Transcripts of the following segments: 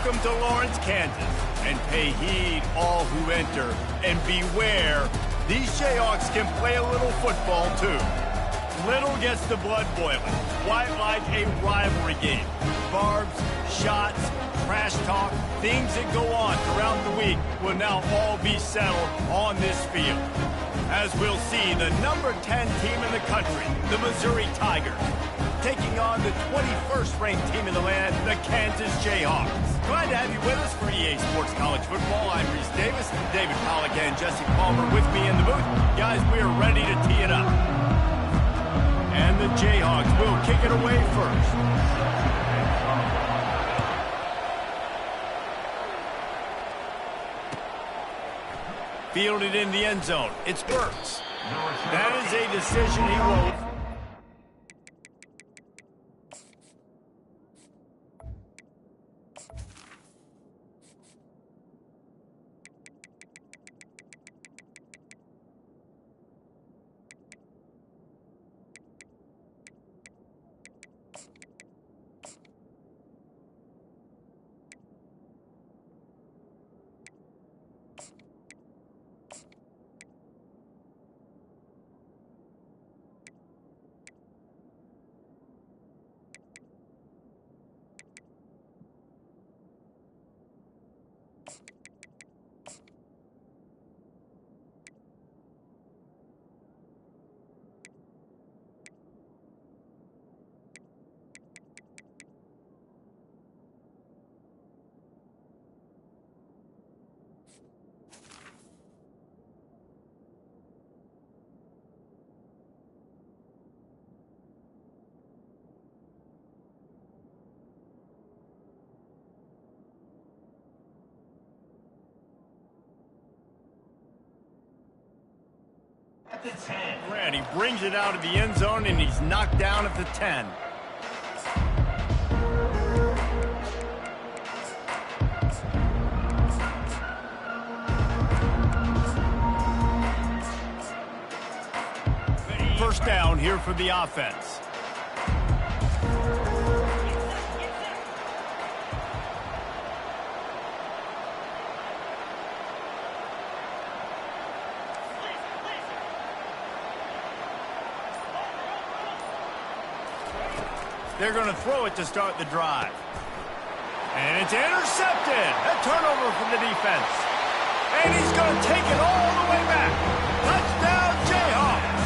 Welcome to Lawrence, Kansas, and pay heed all who enter, and beware, these Jayhawks can play a little football too. Little gets the blood boiling, quite like a rivalry game. Barbs, shots, trash talk, things that go on throughout the week will now all be settled on this field. As we'll see, the number 10 team in the country, the Missouri Tigers, taking on the 21st ranked team in the land, the Kansas Jayhawks. Glad to have you with us for EA Sports College Football. I'm Reese Davis, David Pollack and Jesse Palmer with me in the booth. Guys, we are ready to tee it up. And the Jayhawks will kick it away first. Fielded in the end zone. It's Burks. That is a decision he won't. At the 10. And he brings it out of the end zone, and he's knocked down at the 10. First down here for the offense. They're going to throw it to start the drive. And it's intercepted. A turnover for the defense. And he's going to take it all the way back. Touchdown, Jayhawks.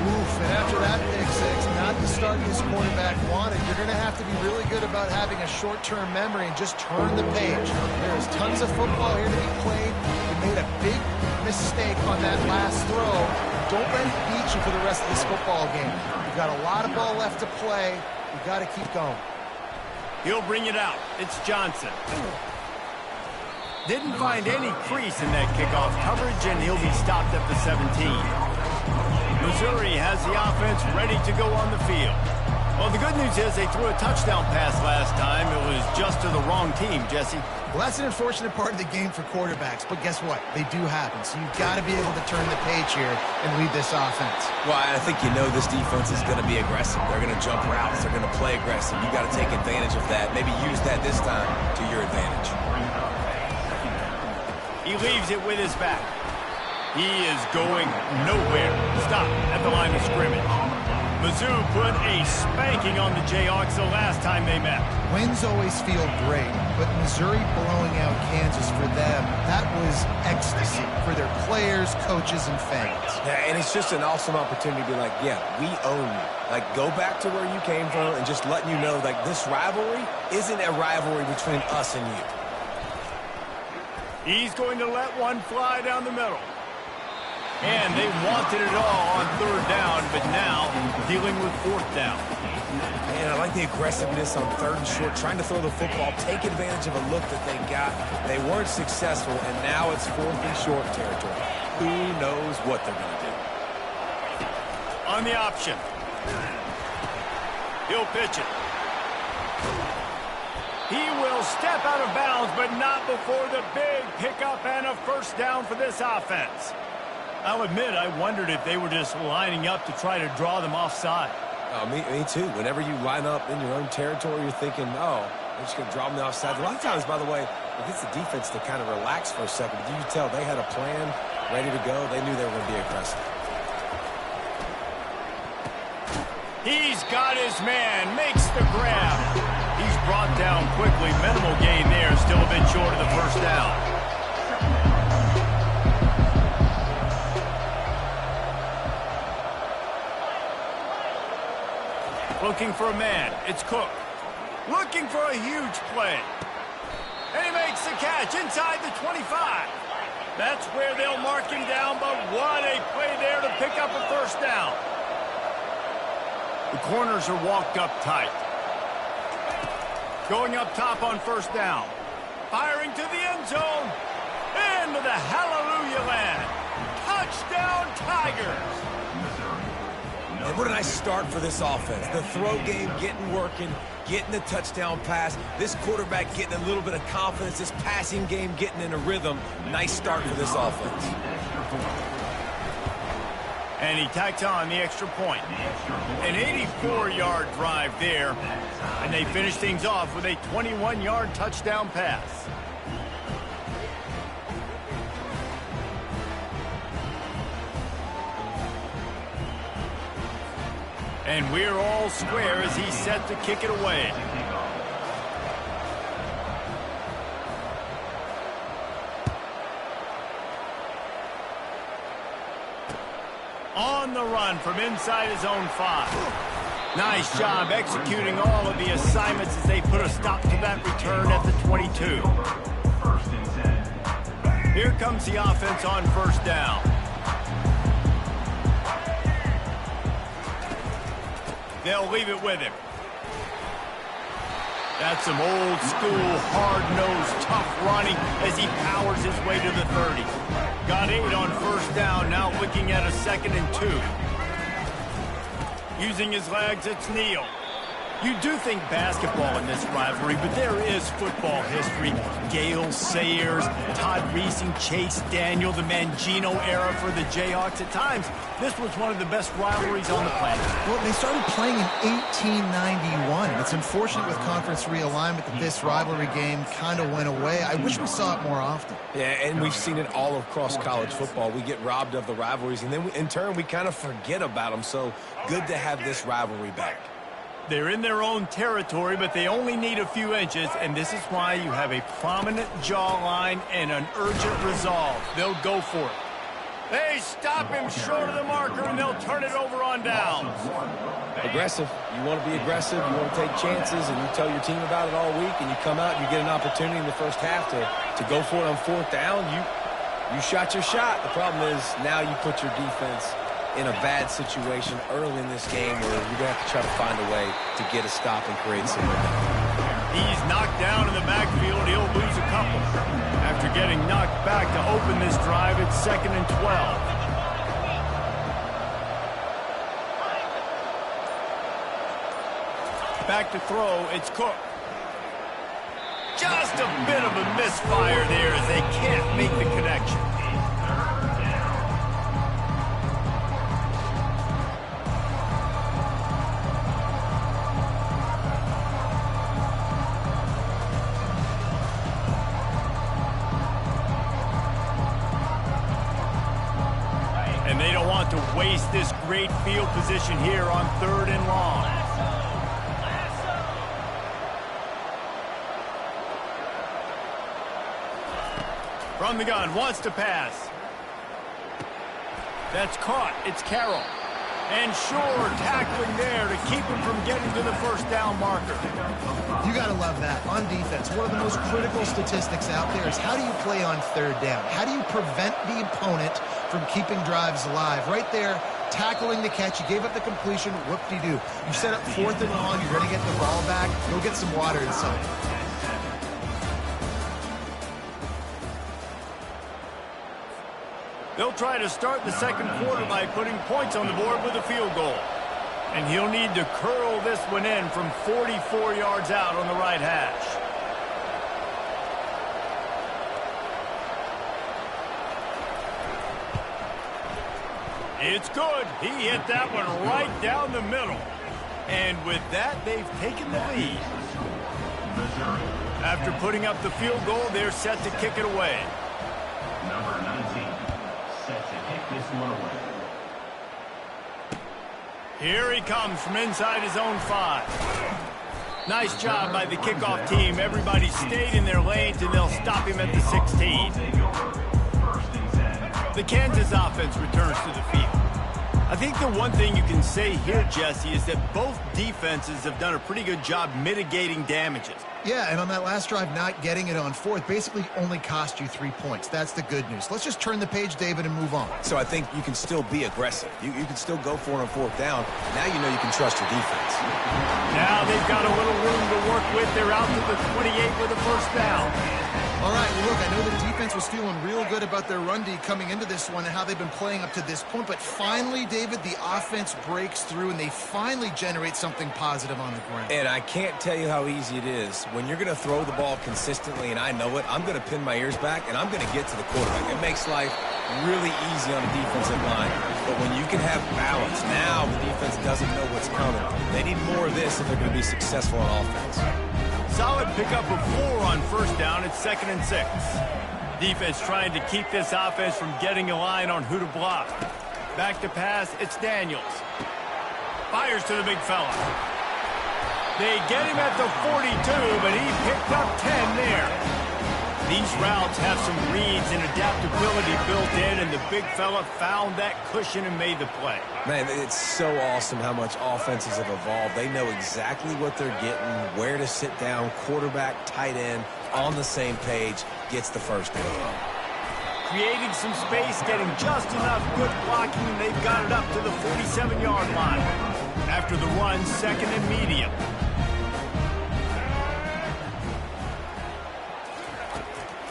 Oof, and after that pick six, not the start this quarterback wanted. You're going to have to be really good about having a short-term memory and just turn the page. There's tons of football here to be played. You made a big mistake on that last throw. Don't let it beat you for the rest of this football game. You've got a lot of ball left to play. You've got to keep going. He'll bring it out. It's Johnson. Didn't find any crease in that kickoff coverage, and he'll be stopped at the 17. Missouri has the offense ready to go on the field. Well, the good news is they threw a touchdown pass last time. It was just to the wrong team, Jesse. Well, that's an unfortunate part of the game for quarterbacks, but guess what? They do happen, so you've got to be able to turn the page here and lead this offense. Well, I think you know this defense is going to be aggressive. They're going to jump routes. They're going to play aggressive. You got to take advantage of that. Maybe use that this time to your advantage. He leaves it with his back. He is going nowhere. Stop at the line of scrimmage. Mizzou put a spanking on the Jayhawks the last time they met. Wins always feel great, but Missouri blowing out Kansas for them, that was ecstasy for their players, coaches, and fans. Yeah, and it's just an awesome opportunity to be like, yeah, we own you. Like, go back to where you came from and just letting you know, like, this rivalry isn't a rivalry between us and you. He's going to let one fly down the middle. And they wanted it all on third down, but now dealing with fourth down. Man, I like the aggressiveness on third and short, trying to throw the football, take advantage of a look that they got. They weren't successful, and now it's fourth and short territory. Who knows what they're going to do? On the option. He'll pitch it. He will step out of bounds, but not before the big pickup and a first down for this offense. I'll admit, I wondered if they were just lining up to try to draw them offside. Oh, me too. Whenever you line up in your own territory, you're thinking, oh, They're just going to draw them the offside. A lot of times, by the way, it gets the defense to kind of relax for a second. But you can tell they had a plan ready to go. They knew they were going to be aggressive. He's got his man, makes the grab. He's brought down quickly. Minimal gain there, still a bit short of the first down. Looking for a man. It's Cook. Looking for a huge play. And he makes the catch inside the 25. That's where they'll mark him down, but what a play there to pick up a first down. The corners are walked up tight. Going up top on first down. Firing to the end zone. Into the hallelujah land. Touchdown Tigers. And what a nice start for this offense. The throw game getting working, getting the touchdown pass. This quarterback getting a little bit of confidence. This passing game getting in a rhythm. Nice start for this offense. And he tacks on the extra point. An 84-yard drive there. And they finish things off with a 21-yard touchdown pass. And we're all square as he's set to kick it away. On the run from inside his own 5. Nice job executing all of the assignments as they put a stop to that return at the 22. Here comes the offense on first down. They'll leave it with him. That's some old school, hard-nosed, tough running as he powers his way to the 30. Got 8 on first down, now looking at a 2nd and 2. Using his legs, it's Neal. You do think basketball in this rivalry, but there is football history. Gale Sayers, Todd Reesing, Chase Daniel, the Mangino era for the Jayhawks. At times, this was one of the best rivalries on the planet. Well, they started playing in 1891. It's unfortunate with conference realignment that this rivalry game kind of went away. I wish we saw it more often. Yeah, and we've seen it all across college football. We get robbed of the rivalries, and then in turn, we kind of forget about them. So good to have this rivalry back. They're in their own territory, but they only need a few inches, and this is why you have a prominent jawline and an urgent resolve. They'll go for it. They stop him short of the marker, and they'll turn it over on downs. Aggressive. You want to be aggressive. You want to take chances, and you tell your team about it all week, and you come out and you get an opportunity in the first half to go for it on fourth down. You shot your shot. The problem is now you put your defense in a bad situation early in this game where you're going to have to try to find a way to get a stop and create some momentum. He's knocked down in the backfield. He'll lose a couple. After getting knocked back to open this drive, it's 2nd and 12. Back to throw, it's Cook. Just a bit of a misfire there as they can't make the connection. And they don't want to waste this great field position here on 3rd and long. From the gun, wants to pass. That's caught. It's Carroll. And Shore tackling there to keep him from getting to the first down marker. You got to love that. On defense, one of the most critical statistics out there is how do you play on 3rd down? How do you prevent the opponent from keeping drives alive? Right there, tackling the catch. You gave up the completion. Whoop-de-doo. You set up 4th and long. You're going to get the ball back. Go get some water inside. They'll try to start the second quarter by putting points on the board with a field goal. And he'll need to curl this one in from 44 yards out on the right hash. It's good. He hit that one right down the middle. And with that, they've taken the lead. After putting up the field goal, they're set to kick it away. Number 19, set to kick this one away. Here he comes from inside his own 5. Nice job by the kickoff team. Everybody stayed in their lanes, and they'll stop him at the 16. The Kansas offense returns to the field. I think the one thing you can say here, Jesse, is that both defenses have done a pretty good job mitigating damages. Yeah, and on that last drive, not getting it on fourth basically only cost you 3 points. That's the good news. Let's just turn the page, David, and move on. So I think you can still be aggressive. You can still go for it on fourth down. Now you know you can trust your defense. Now they've got a little room to work with. They're out to the 28 with a first down. All right, well, look, I know the defense was feeling real good about their run D coming into this one and how they've been playing up to this point, but finally, David, the offense breaks through and they finally generate something positive on the ground. And I can't tell you how easy it is. When you're going to throw the ball consistently, and I know it, I'm going to pin my ears back, and I'm going to get to the quarterback. It makes life really easy on the defensive line. But when you can have balance, now the defense doesn't know what's coming. They need more of this if they're going to be successful on offense. Solid pickup of 4 on first down. It's 2nd and 6. Defense trying to keep this offense from getting a line on who to block. Back to pass, it's Daniels. Fires to the big fella. They get him at the 42, but he picked up 10 there. These routes have some reads and adaptability built in, and the big fella found that cushion and made the play. Man, it's so awesome how much offenses have evolved. They know exactly what they're getting, where to sit down, quarterback, tight end, on the same page, gets the first down. Creating some space, getting just enough good blocking, and they've got it up to the 47-yard line. After the run, 2nd and medium.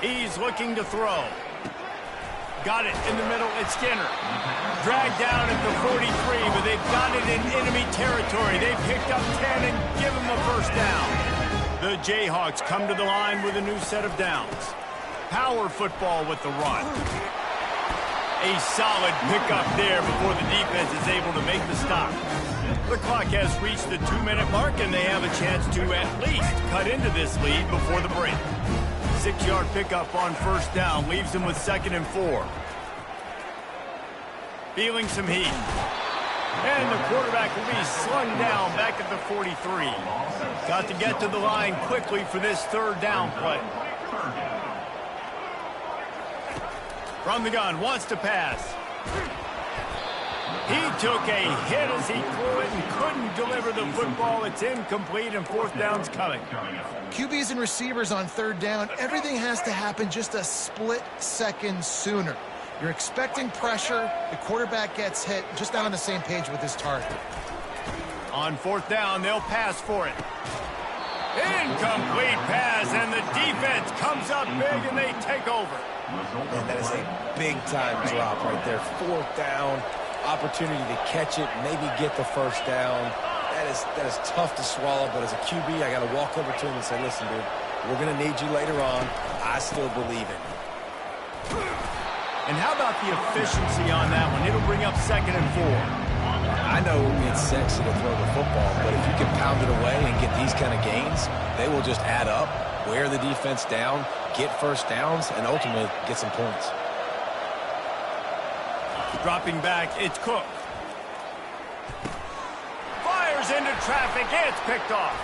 He's looking to throw. Got it in the middle. It's Skinner. Dragged down at the 43, but they've got it in enemy territory. They picked up 10 and give him a first down. The Jayhawks come to the line with a new set of downs. Power football with the run. A solid pickup there before the defense is able to make the stop. The clock has reached the 2-minute mark, and they have a chance to at least cut into this lead before the break. 6-yard pickup on first down leaves them with 2nd and 4. Feeling some heat. And the quarterback will be slung down back at the 43. Got to get to the line quickly for this 3rd down play. From the gun, wants to pass. He took a hit as he threw it and couldn't deliver the football. It's incomplete, and 4th down's coming. QBs and receivers on 3rd down, everything has to happen just a split second sooner. You're expecting pressure, the quarterback gets hit, just not on the same page with his target. On 4th down, they'll pass for it. Incomplete pass, and the defense comes up big, and they take over. And that is a big-time drop right there. 4th down, opportunity to catch it, maybe get the first down. That is tough to swallow, but as a QB, I got to walk over to him and say, listen, dude, we're going to need you later on. I still believe in you. And how about the efficiency on that one? It'll bring up 2nd and 4. I know it's sexy to throw the football, but if you can pound it away and get these kind of gains, they will just add up, wear the defense down, get first downs, and ultimately get some points. Dropping back, it's Cook. Fires into traffic, it's picked off.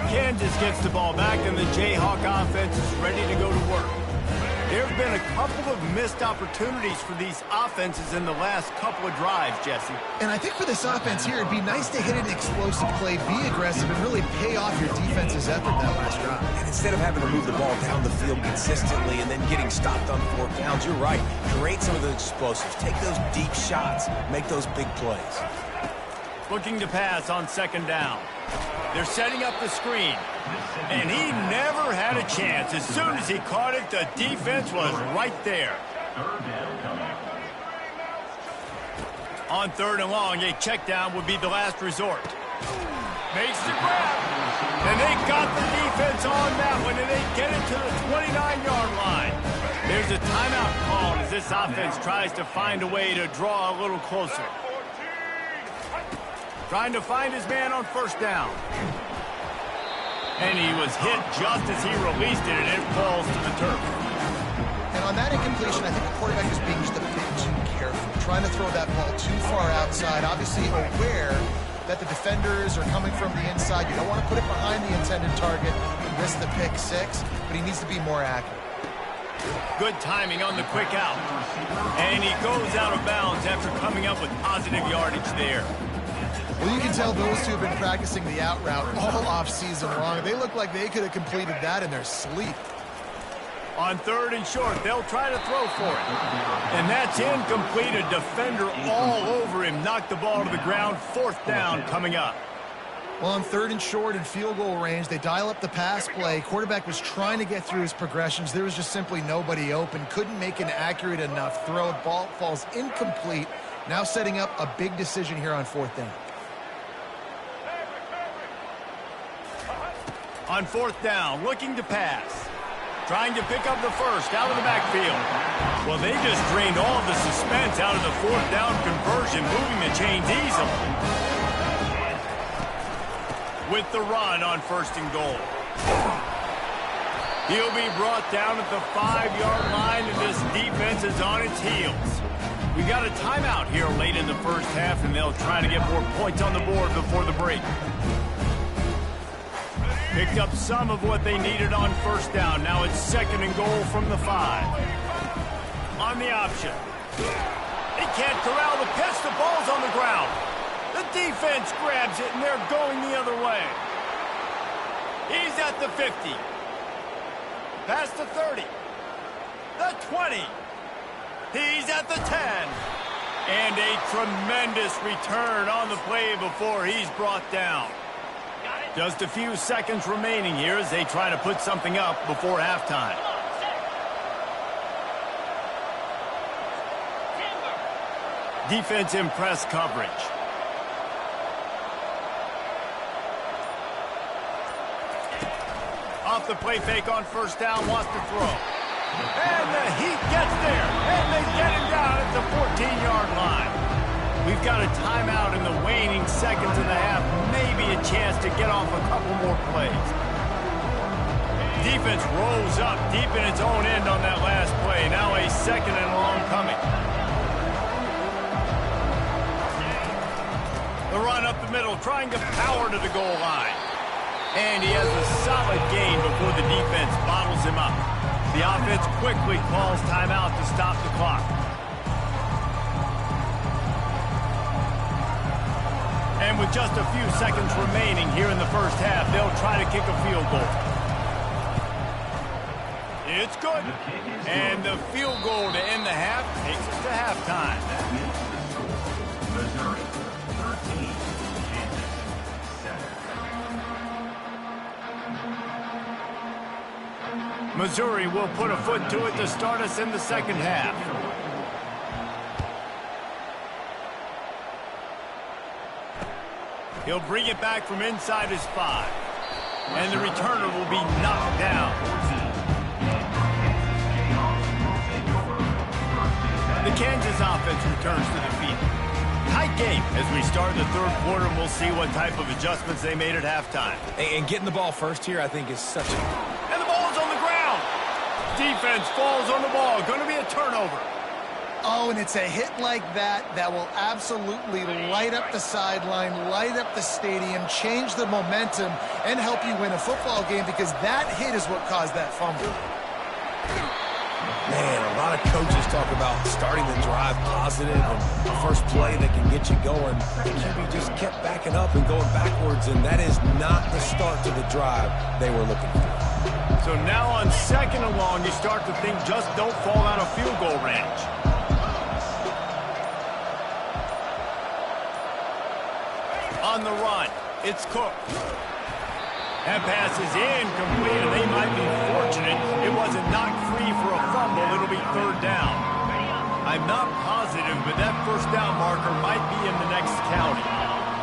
Kansas gets the ball back, and the Jayhawk offense is ready to go to work. There have been a couple of missed opportunities for these offenses in the last couple of drives, Jesse. And I think for this offense here, it'd be nice to hit an explosive play, be aggressive, and really pay off your defense's effort that last drive. And instead of having to move the ball down the field consistently and then getting stopped on 4th downs, you're right. Create some of those explosives. Take those deep shots. Make those big plays. Looking to pass on 2nd down. They're setting up the screen. And he never had a chance. As soon as he caught it, the defense was right there. On 3rd and long, a check down would be the last resort. Makes the grab. And they got the defense on that one, and they get it to the 29-yard line. There's a timeout called as this offense tries to find a way to draw a little closer. Trying to find his man on first down. And he was hit just as he released it, and it falls to the turf. And on that incompletion, I think the quarterback is being just a bit too careful, trying to throw that ball too far outside, obviously aware that the defenders are coming from the inside. You don't want to put it behind the intended target and risk the pick six, but he needs to be more accurate. Good timing on the quick out. And he goes out of bounds after coming up with positive yardage there. Well, you can tell those two have been practicing the out route all off-season long. They look like they could have completed that in their sleep. On 3rd and short, they'll try to throw for it. And that's incomplete. A defender all over him. Knocked the ball to the ground. 4th down coming up. Well, on 3rd and short and field goal range, they dial up the pass play. Quarterback was trying to get through his progressions. There was just simply nobody open. Couldn't make an accurate enough throw. Ball falls incomplete. Now setting up a big decision here on 4th down. On 4th down, looking to pass. Trying to pick up the first out of the backfield. Well, they just drained all of the suspense out of the 4th down conversion, moving the chains easily. With the run on 1st and goal. He'll be brought down at the 5-yard line, and this defense is on its heels. We got a timeout here late in the first half, and they'll try to get more points on the board before the break. Picked up some of what they needed on 1st down. Now it's 2nd and goal from the 5. On the option. They can't corral the pitch. The ball's on the ground. The defense grabs it, and they're going the other way. He's at the 50. Past the 30. The 20. He's at the 10. And a tremendous return on the play before he's brought down. Just a few seconds remaining here as they try to put something up before halftime. Defense in press coverage. Off the play fake on 1st down, wants to throw. And the Heat gets there, and they get him down at the 14-yard line. We've got a timeout in the waning seconds of the half. Maybe a chance to get off a couple more plays. Defense rolls up deep in its own end on that last play. Now a 2nd and long coming. The run up the middle, trying to power to the goal line. And he has a solid gain before the defense bottles him up. The offense quickly calls timeout to stop the clock. And with just a few seconds remaining here in the first half, they'll try to kick a field goal. It's good. And the field goal to end the half takes us to halftime. Missouri 13, Kansas 7. Missouri will put a foot to it to start us in the second half. He'll bring it back from inside his 5. And the returner will be knocked down. The Kansas offense returns to the field. Tight game as we start the 3rd quarter, and we'll see what type of adjustments they made at halftime. And getting the ball first here, I think, is such a... And the ball's on the ground. Defense falls on the ball. Going to be a turnover. Oh, and it's a hit like that that will absolutely light up the sideline, light up the stadium, change the momentum, and help you win a football game, because that hit is what caused that fumble. Man, a lot of coaches talk about starting the drive positive and the first play that can get you going. The QB just kept backing up and going backwards, and that is not the start to the drive they were looking for. So now on 2nd and long, you start to think just don't fall out of field goal range. On the run, it's Cook. That pass is incomplete, and they might be fortunate it wasn't knocked free for a fumble. It'll be 3rd down. I'm not positive, but that 1st down marker might be in the next county.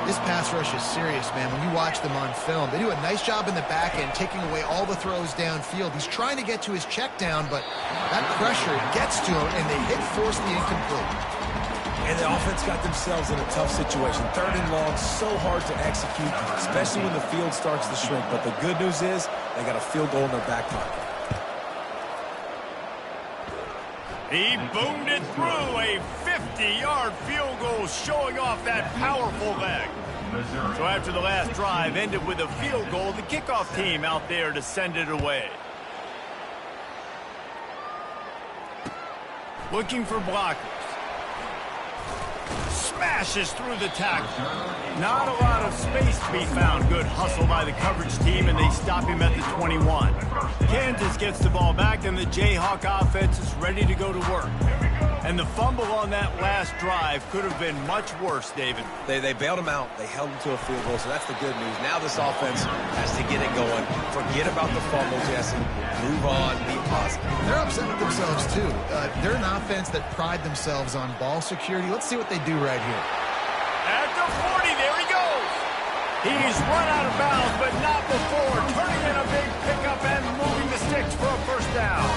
This pass rush is serious, man. When you watch them on film, they do a nice job in the back end, taking away all the throws downfield. He's trying to get to his check down, but that pressure gets to him, and they force the incomplete. And the offense got themselves in a tough situation. 3rd and long, so hard to execute, especially when the field starts to shrink. But the good news is they got a field goal in their back pocket. He boomed it through, a 50-yard field goal showing off that powerful leg. So after the last drive ended with a field goal, the kickoff team out there to send it away. Looking for blockers. Smashes through the tackle. Not a lot of space to be found. Good hustle by the coverage team, and they stop him at the 21. Kansas gets the ball back, and the Jayhawk offense is ready to go to work. And the fumble on that last drive could have been much worse, David. They bailed him out. They held him to a field goal, so that's the good news. Now this offense has to get it going. Forget about the fumble, Jesse. Move on. Be positive. They're upset with themselves, too. They're an offense that pride themselves on ball security. Let's see what they do right here. At the 40, there he goes. He's run out of bounds, but not before turning in a big pickup and moving the sticks for a first down.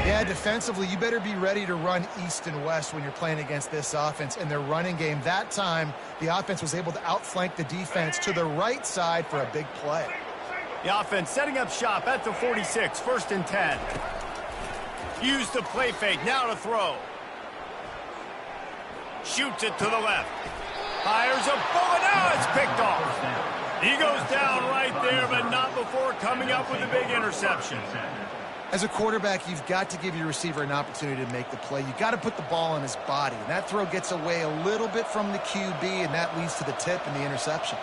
Yeah, defensively, you better be ready to run east and west when you're playing against this offense. In their running game, that time, the offense was able to outflank the defense to the right side for a big play. The offense setting up shop at the 46, 1st and 10. Use the play fake, now to throw. Shoots it to the left. Fires a bullet, now it's picked off. He goes down right there, but not before coming up with a big interception. As a quarterback, you've got to give your receiver an opportunity to make the play. You've got to put the ball on his body. And that throw gets away a little bit from the QB, and that leads to the tip and the interception.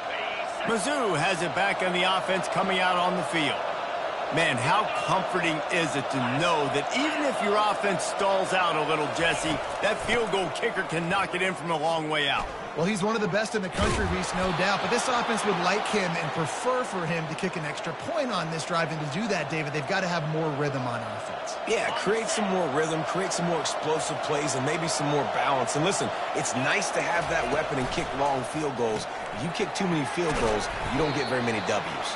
Mizzou has it back on the offense coming out on the field. Man, how comforting is it to know that even if your offense stalls out a little, Jesse, that field goal kicker can knock it in from a long way out. Well, he's one of the best in the country, Reese, no doubt. But this offense would like him and prefer for him to kick an extra point on this drive. And to do that, David, they've got to have more rhythm on offense. Yeah, create some more rhythm, create some more explosive plays, and maybe some more balance. And listen, it's nice to have that weapon and kick long field goals. If you kick too many field goals, you don't get very many W's.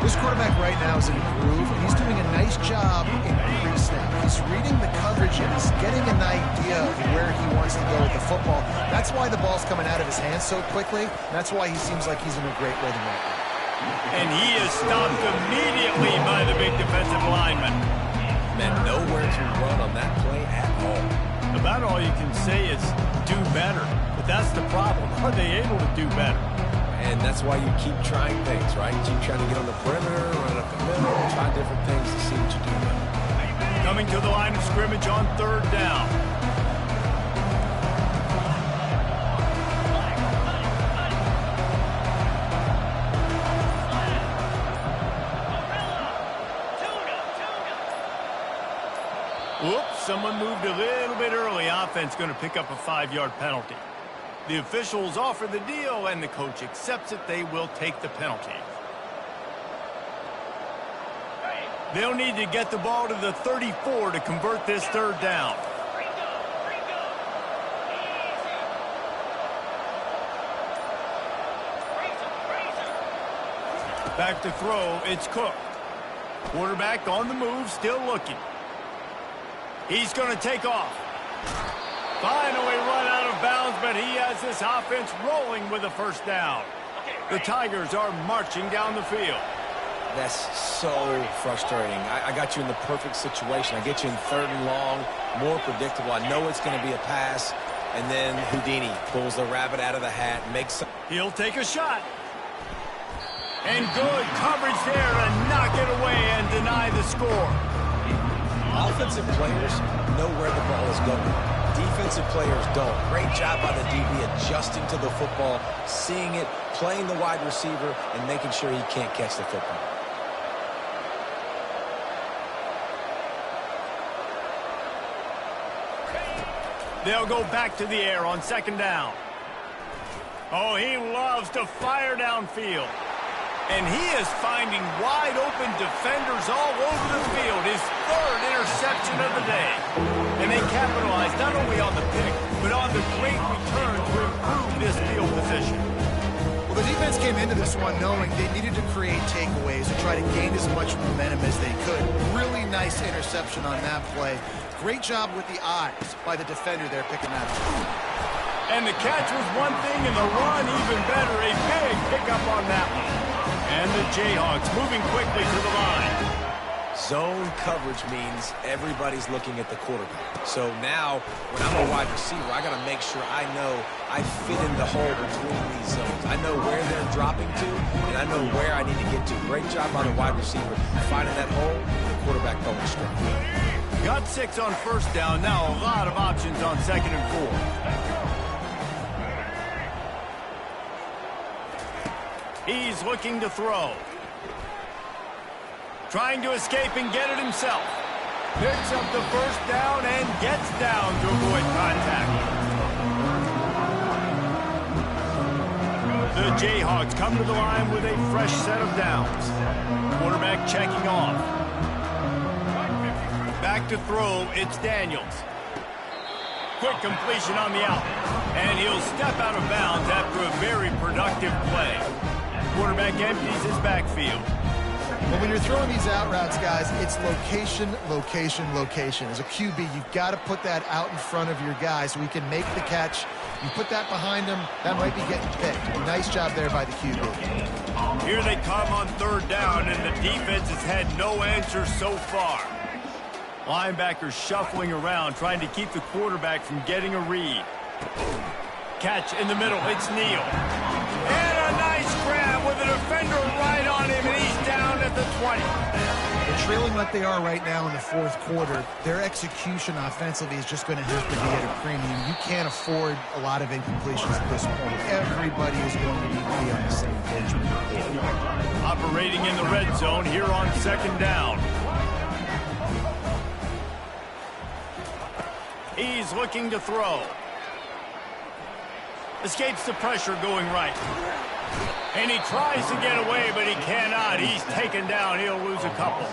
This quarterback right now is in a groove, and he's doing a nice job in pre-snap. He's reading the coverage, and he's getting an idea of where he wants to go with the football. That's why the ball's coming out of his hands so quickly. That's why he seems like he's in a great rhythm right now. And he is stopped immediately by the big defensive lineman. And nowhere to run on that play at all. About all you can say is do better. But that's the problem. Are they able to do better? And that's why you keep trying things, right? Keep trying to get on the perimeter, run up the middle, try different things to see what you do better. Coming to the line of scrimmage on 3rd down. Whoops, someone moved a little bit early. Offense going to pick up a 5-yard penalty. The officials offer the deal, and the coach accepts it. They will take the penalty. They'll need to get the ball to the 34 to convert this 3rd down. Back to throw, it's Cook. Quarterback on the move, still looking. He's going to take off. Finally run out of bounds, but he has this offense rolling with a 1st down. The Tigers are marching down the field. That's so frustrating. I got you in the perfect situation. I get you in 3rd and long, more predictable. I know it's going to be a pass, and then Houdini pulls the rabbit out of the hat and makes some... He'll take a shot. And good coverage there to knock it away and deny the score. Offensive players know where the ball is going. Defensive players don't. Great job by the DB adjusting to the football, seeing it, playing the wide receiver, and making sure he can't catch the football. They'll go back to the air on 2nd down. Oh, he loves to fire downfield. And he is finding wide-open defenders all over the field. His 3rd interception of the day. And they capitalize not only on the pick, but on the great return to improve this field position. defense came into this one knowing they needed to create takeaways and try to gain as much momentum as they could. Really nice interception on that play. Great job with the eyes by the defender there picking that up. And the catch was one thing, and the run even better. A big pickup on that one. And the Jayhawks moving quickly to the line. Zone coverage means everybody's looking at the quarterback. So now, when I'm a wide receiver, I got to make sure I know I fit in the hole between these zones. I know where they're dropping to, and I know where I need to get to. Great job by the wide receiver finding that hole, the quarterback going strong. Got 6 on first down. Now a lot of options on 2nd and 4. He's looking to throw. Trying to escape and get it himself. Picks up the first down and gets down to avoid contact. The Jayhawks come to the line with a fresh set of downs. Quarterback checking off. Back to throw, it's Daniels. Quick completion on the out. And he'll step out of bounds after a very productive play. Quarterback empties his backfield. Well, when you're throwing these out routes, guys, it's location, location, location. As a QB, you've got to put that out in front of your guy so he can make the catch. You put that behind him, that might be getting picked. Nice job there by the QB. Here they come on 3rd down, and the defense has had no answer so far. Linebackers shuffling around, trying to keep the quarterback from getting a read. Catch in the middle, it's Neal. And a nice grab with a defender right on him, and he's down at the 20. They're trailing like they are right now in the 4th quarter. Their execution offensively is just going to have to be at a premium. You can't afford a lot of incompletions at this point. Everybody is going to need to be on the same page. Operating in the red zone here on 2nd down. He's looking to throw. Escapes the pressure going right. And he tries to get away, but he cannot. He's taken down. He'll lose a couple.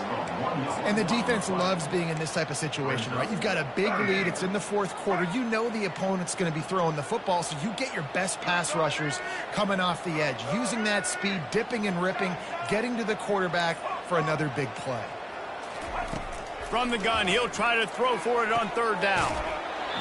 And the defense loves being in this type of situation, right? You've got a big lead. It's in the 4th quarter. You know the opponent's going to be throwing the football, so you get your best pass rushers coming off the edge, using that speed, dipping and ripping, getting to the quarterback for another big play. From the gun, he'll try to throw for it on 3rd down.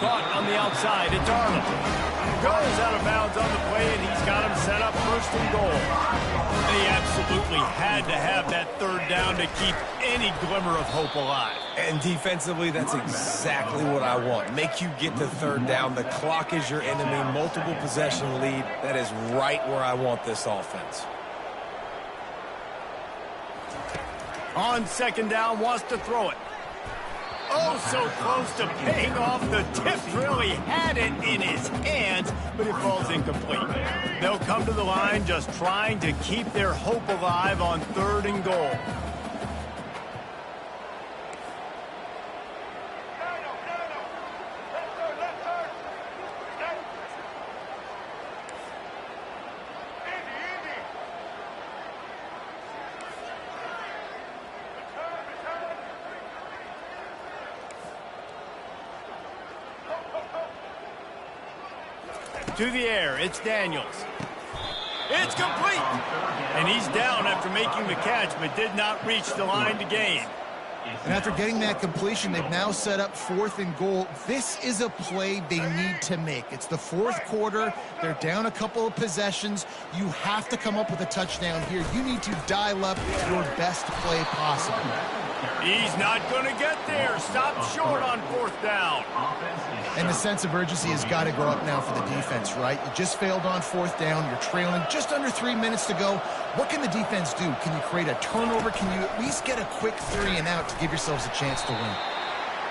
Caught on the outside. It's Arnold. Goes out of bounds on the play, and he's got him set up 1st and goal. And he absolutely had to have that 3rd down to keep any glimmer of hope alive. And defensively, that's exactly what I want. Make you get to 3rd down. The clock is your enemy. Multiple possession lead. That is right where I want this offense. On 2nd down, wants to throw it. Oh, so close to paying off. The tip really had it in his hands, but it falls incomplete. They'll come to the line just trying to keep their hope alive on 3rd and goal. To the air, it's Daniels. It's complete! And he's down after making the catch, but did not reach the line to gain. And after getting that completion, they've now set up 4th and goal. This is a play they need to make. It's the 4th quarter. They're down a couple of possessions. You have to come up with a touchdown here. You need to dial up your best play possible. He's not going to get there. Stopped short on 4th down. And the sense of urgency has got to go up now for the defense, right? You just failed on 4th down. You're trailing just under 3 minutes to go. What can the defense do? Can you create a turnover? Can you at least get a quick 3 and out to give yourselves a chance to win?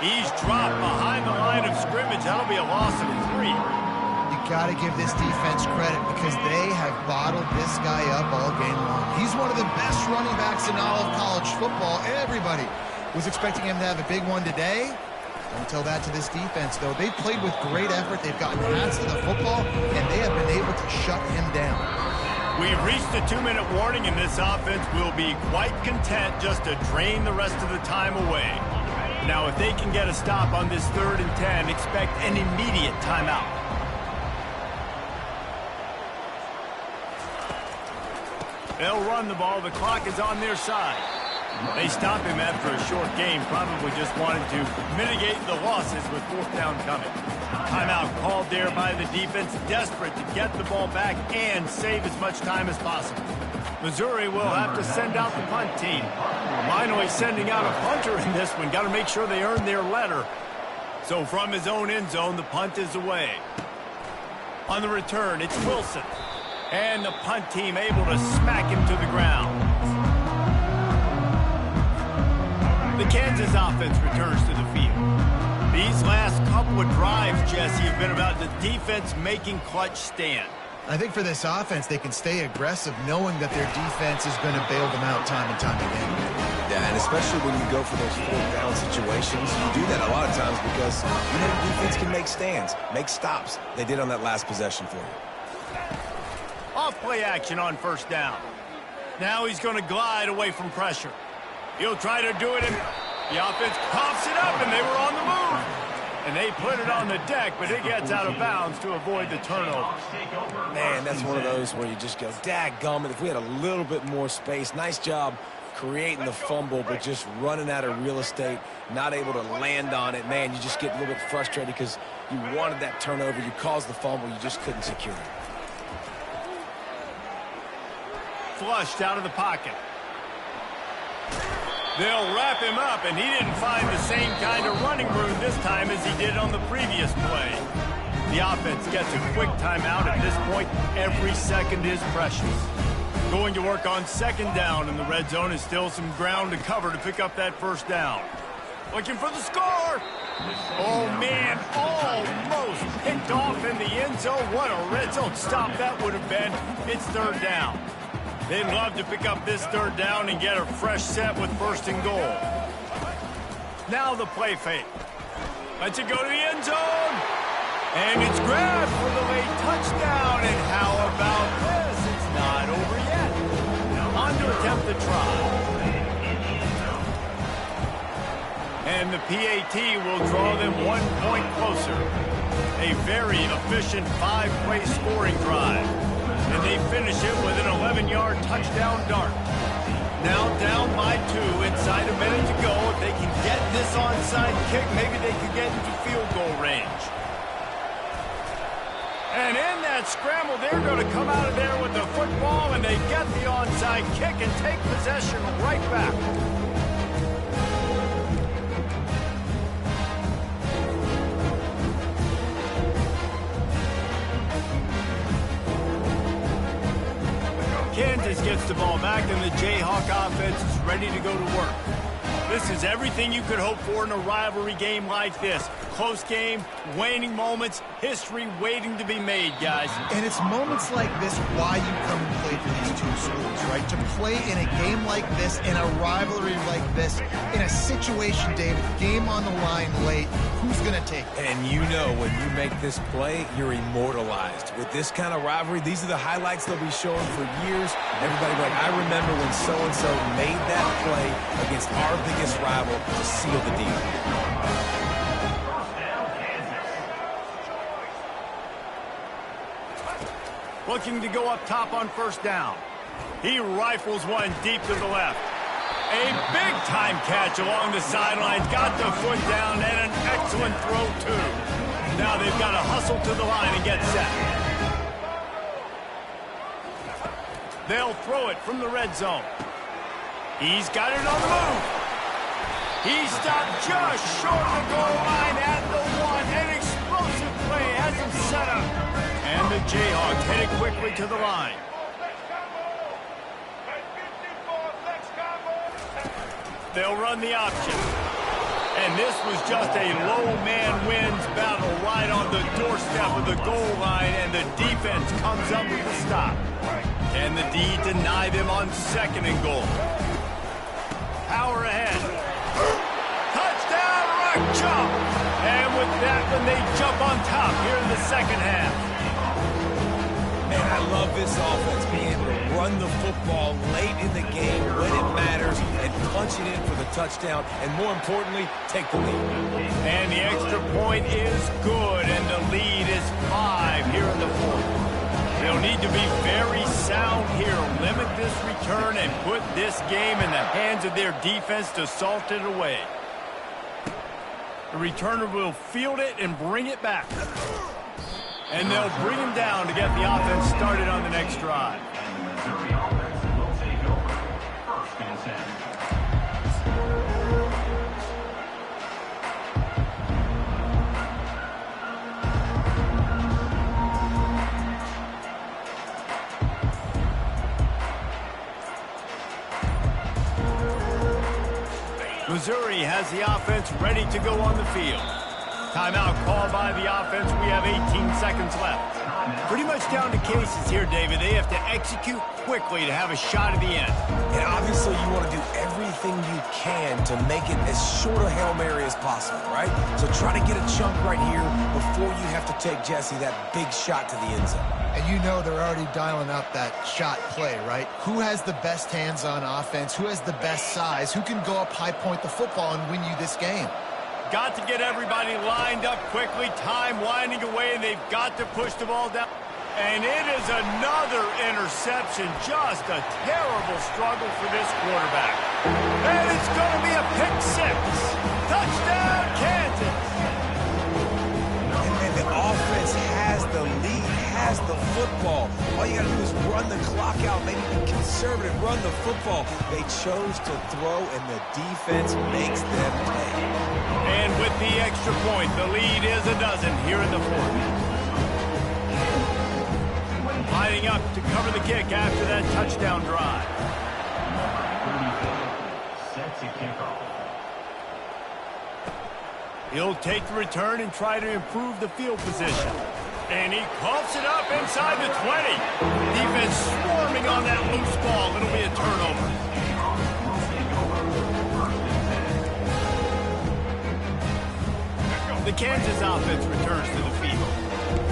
He's dropped behind the line of scrimmage. That'll be a loss of 3. You got to give this defense credit because they have bottled this guy up all game long. He's one of the best running backs in all of college football. Everybody was expecting him to have a big one today. Don't tell that to this defense, though. They've played with great effort. They've gotten hats to the football, and they have been able to shut him down. We've reached the 2-minute warning, and this offense will be quite content just to drain the rest of the time away. Now, if they can get a stop on this 3rd and 10, expect an immediate timeout. They'll run the ball. The clock is on their side. They stop him after a short game, probably just wanted to mitigate the losses with fourth down coming. Timeout called there by the defense, desperate to get the ball back and save as much time as possible. Missouri will have to send out the punt team. Finally sending out a punter in this one. Got to make sure they earn their letter. So from his own end zone, the punt is away. On the return, it's Wilson. And the punt team able to smack him to the ground. The Kansas offense returns to the field. These last couple of drives, Jesse, have been about the defense making clutch stand. I think for this offense, they can stay aggressive knowing that their defense is going to bail them out time and time again. Yeah, and especially when you go for those fourth down situations, you do that a lot of times because you know the defense can make stands, make stops. They did on that last possession for you. Off play action on first down. Now he's going to glide away from pressure. He'll try to do it, and the offense coughs it up, and they were on the move. And they put it on the deck, but it gets out of bounds to avoid the turnover. Man, that's one of those where you just go, dadgummit, if we had a little bit more space. Nice job creating the fumble, but just running out of real estate, not able to land on it. Man, you just get a little bit frustrated because you wanted that turnover. You caused the fumble. You just couldn't secure it. Flushed out of the pocket. They'll wrap him up, and he didn't find the same kind of running room this time as he did on the previous play. The offense gets a quick timeout at this point. Every second is precious. Going to work on second down, and the red zone is still some ground to cover to pick up that first down. Looking for the score. Oh, man, almost picked off in the end zone. What a red zone stop that would have been. It's third down. They'd love to pick up this third down and get a fresh set with first and goal. Now the play fake. Lets it go to the end zone. And it's grabbed for the late touchdown. And how about this? It's not over yet. On to attempt the try. And the PAT will draw them 1 point closer. A very efficient 5-play scoring drive. And they finish it with an 11-yard touchdown dart. Now down by 2, inside a minute to go. If they can get this onside kick, maybe they could get into field goal range. And in that scramble, they're going to come out of there with the football, and they get the onside kick and take possession right back. Kansas gets the ball back, and the Jayhawk offense is ready to go to work. This is everything you could hope for in a rivalry game like this. Close game, waning moments, history waiting to be made, guys. And it's moments like this why you come and play for these two schools, right? To play in a game like this, in a rivalry like this, in a situation, David, game on the line late, who's going to take it? And you know when you make this play, you're immortalized. With this kind of rivalry, these are the highlights they'll be showing for years. Everybody like, I remember when so-and-so made that play against our biggest rival to seal the deal. Looking to go up top on first down. He rifles one deep to the left. A big-time catch along the sidelines. Got the foot down and an excellent throw, too. Now they've got to hustle to the line and get set. They'll throw it from the red zone. He's got it on the move. He stopped just short of the goal line at the 1. An explosive play has him set up. And the Jayhawks headed quickly to the line. They'll run the option. And this was just a low man wins battle right on the doorstep of the goal line, and the defense comes up with the stop. Can the D deny them on second and goal? Power ahead. Touchdown, rock jump. And with that one, they jump on top here in the second half. Man, I love this offense, being able to run the football late in the game when it matters and punch it in for the touchdown, and more importantly, take the lead. And the extra point is good, and the lead is 5 here in the fourth. They'll need need to be very sound here. Limit this return and put this game in the hands of their defense to salt it away. The returner will field it and bring it back. And they'll bring him down to get the offense started on the next drive. Missouri offense will take over. 1st and 10. Missouri has the offense ready to go on the field. Timeout called by the offense. We have 18 seconds left. Pretty much down to cases here, David. They have to execute quickly to have a shot at the end. And obviously you want to do everything you can to make it as short a Hail Mary as possible, right? So try to get a chunk right here before you have to take, Jesse, that big shot to the end zone. And you know they're already dialing up that shot play, right? Who has the best hands on offense? Who has the best size? Who can go up high point the football and win you this game? Got to get everybody lined up quickly. Time winding away, and they've got to push the ball down. And it is another interception. Just a terrible struggle for this quarterback. And it's going to be a pick six. Touchdown, Kansas. And the offense has the lead, has the football. All you got to do is run the clock out, maybe be conservative, run the football. They chose to throw, and the defense makes them pay. And with the extra point, the lead is a dozen here in the fourth. Lining up to cover the kick after that touchdown drive. Set to kickoff. He'll take the return and try to improve the field position. And he coughs it up inside the 20. Defense swarming on that loose ball. It'll be a turnover. The Kansas offense returns to the field.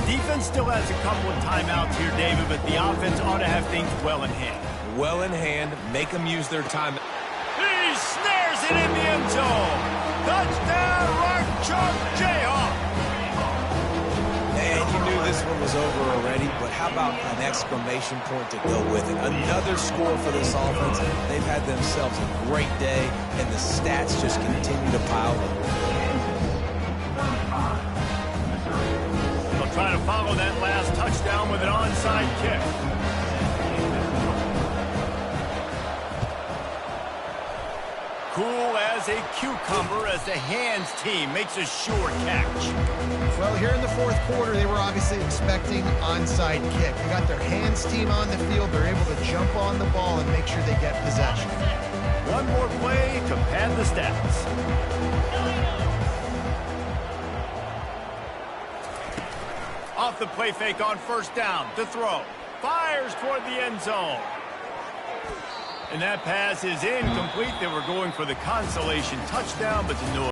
Defense still has a couple of timeouts here, David, but the offense ought to have things well in hand. Well in hand, make them use their time. He snares it in the end zone. Touchdown, Rock Chalk Jayhawk. And you knew this one was over already, but how about an exclamation point to go with it? Another score for this offense. They've had themselves a great day, and the stats just continue to pile up. Try to follow that last touchdown with an onside kick. Cool as a cucumber as the hands team makes a sure catch. Well, here in the fourth quarter, they were obviously expecting onside kick. They got their hands team on the field. They're able to jump on the ball and make sure they get possession. One more play to pad the stats. Off the play fake on first down. To throw. Fires toward the end zone. And that pass is incomplete. They were going for the consolation touchdown, but to no